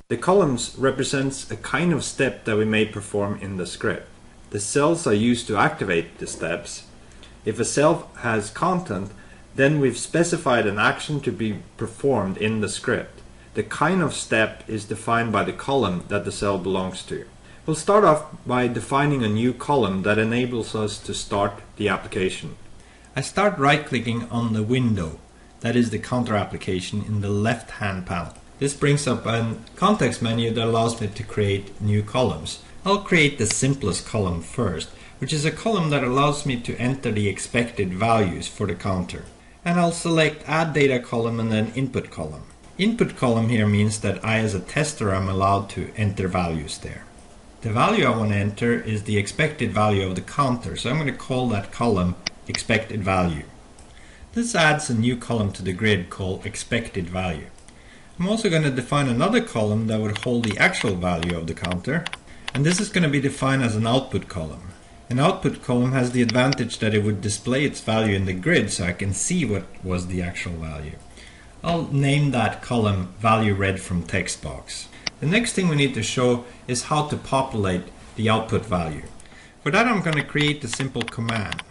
The columns represents a kind of step that we may perform in the script. The cells are used to activate the steps. If a cell has content, then we've specified an action to be performed in the script. The kind of step is defined by the column that the cell belongs to. We'll start off by defining a new column that enables us to start the application. I start right-clicking on the window, that is the counter application, in the left-hand panel. This brings up a context menu that allows me to create new columns. I'll create the simplest column first, which is a column that allows me to enter the expected values for the counter. And I'll select Add Data column and then Input column. Input column here means that I as a tester am allowed to enter values there. The value I want to enter is the expected value of the counter, so I'm going to call that column Expected Value. This adds a new column to the grid called Expected Value. I'm also going to define another column that would hold the actual value of the counter, and this is going to be defined as an output column. An output column has the advantage that it would display its value in the grid so I can see what was the actual value. I'll name that column Value Read from Text Box. The next thing we need to show is how to populate the output value. For that I'm going to create a simple command.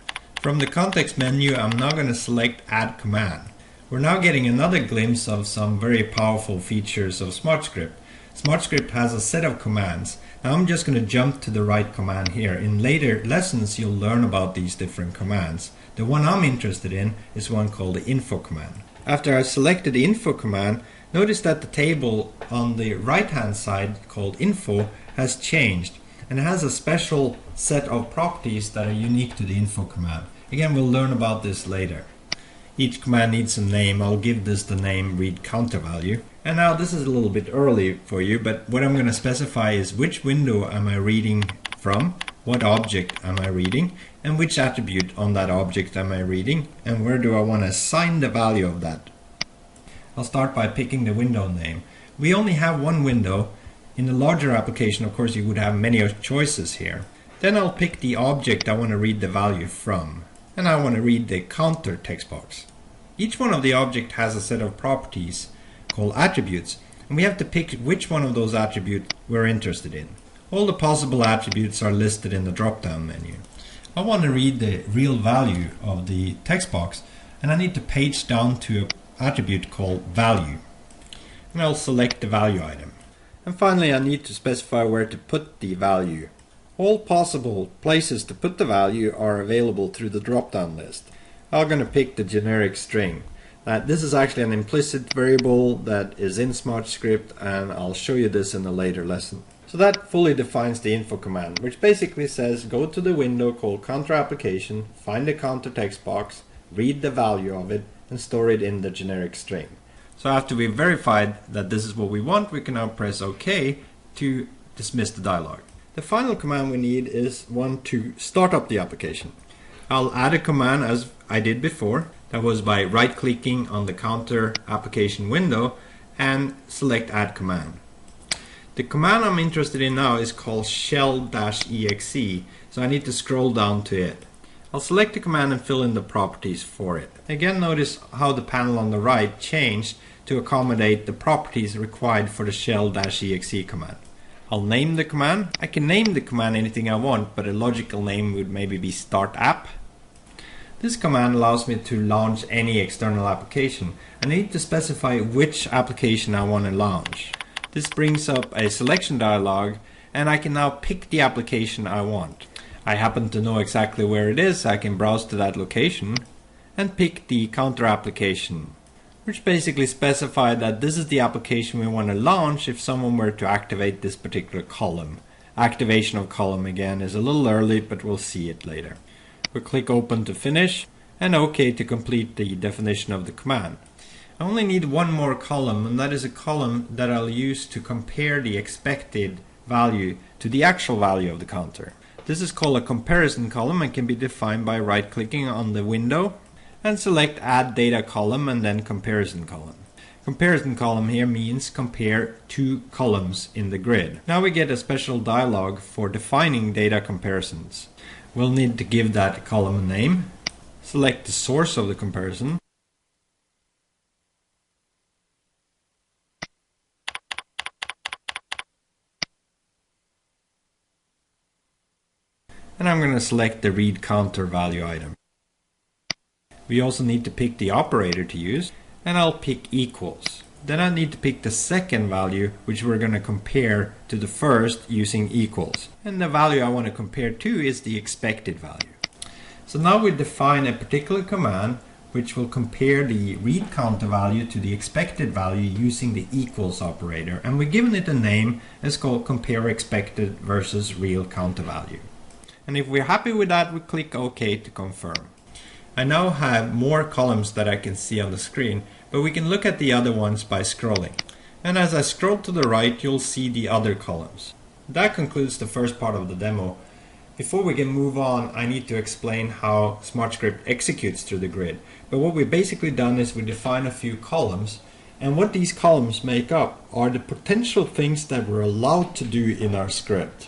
From the context menu I'm now going to select Add Command. We're now getting another glimpse of some very powerful features of SmarteScript. SmarteScript has a set of commands. Now I'm just going to jump to the right command here. In later lessons you'll learn about these different commands. The one I'm interested in is one called the info command. After I've selected the info command, notice that the table on the right hand side called info has changed and has a special set of properties that are unique to the info command. Again, we'll learn about this later. Each command needs a name. I'll give this the name read counter value. And now this is a little bit early for you, but what I'm going to specify is which window am I reading from, what object am I reading, and which attribute on that object am I reading, and where do I want to assign the value of that. I'll start by picking the window name. We only have one window. In the larger application, of course, you would have many choices here. Then I'll pick the object I want to read the value from, and I want to read the counter text box. Each one of the object has a set of properties called attributes, and we have to pick which one of those attributes we're interested in. All the possible attributes are listed in the drop-down menu. I want to read the real value of the text box, and I need to page down to an attribute called value. And I'll select the value item. And finally I need to specify where to put the value. All possible places to put the value are available through the drop-down list. I'm going to pick the generic string. This is actually an implicit variable that is in SmarteScript, and I'll show you this in a later lesson. So that fully defines the info command, which basically says go to the window called counter application, find the counter text box, read the value of it, and store it in the generic string. So after we've verified that this is what we want, we can now press OK to dismiss the dialog. The final command we need is one to start up the application. I'll add a command as I did before. That was by right-clicking on the counter application window and select Add Command. The command I'm interested in now is called shell-exe, so I need to scroll down to it. I'll select the command and fill in the properties for it. Again, notice how the panel on the right changed to accommodate the properties required for the shell-exe command. I'll name the command. I can name the command anything I want, but a logical name would maybe be start app. This command allows me to launch any external application. I need to specify which application I want to launch. This brings up a selection dialog, and I can now pick the application I want. I happen to know exactly where it is. I can browse to that location and pick the counter application, which basically specifies that this is the application we want to launch if someone were to activate this particular column. Activation of column again is a little early, but we'll see it later. We'll click Open to finish and OK to complete the definition of the command. I only need one more column, and that is a column that I'll use to compare the expected value to the actual value of the counter. This is called a comparison column and can be defined by right-clicking on the window and select Add Data column and then Comparison column. Comparison column here means compare two columns in the grid. Now we get a special dialog for defining data comparisons. We'll need to give that column a name, select the source of the comparison, and I'm going to select the read counter value item. We also need to pick the operator to use, and I'll pick equals. Then I need to pick the second value, which we're going to compare to the first using equals. And the value I want to compare to is the expected value. So now we define a particular command which will compare the read counter value to the expected value using the equals operator, and we're giving it a name that's called compare expected versus real counter value. And if we're happy with that, we click OK to confirm. I now have more columns that I can see on the screen, but we can look at the other ones by scrolling. And as I scroll to the right, you'll see the other columns. That concludes the first part of the demo. Before we can move on, I need to explain how SmarteScript executes through the grid. But what we've basically done is we define a few columns, and what these columns make up are the potential things that we're allowed to do in our script.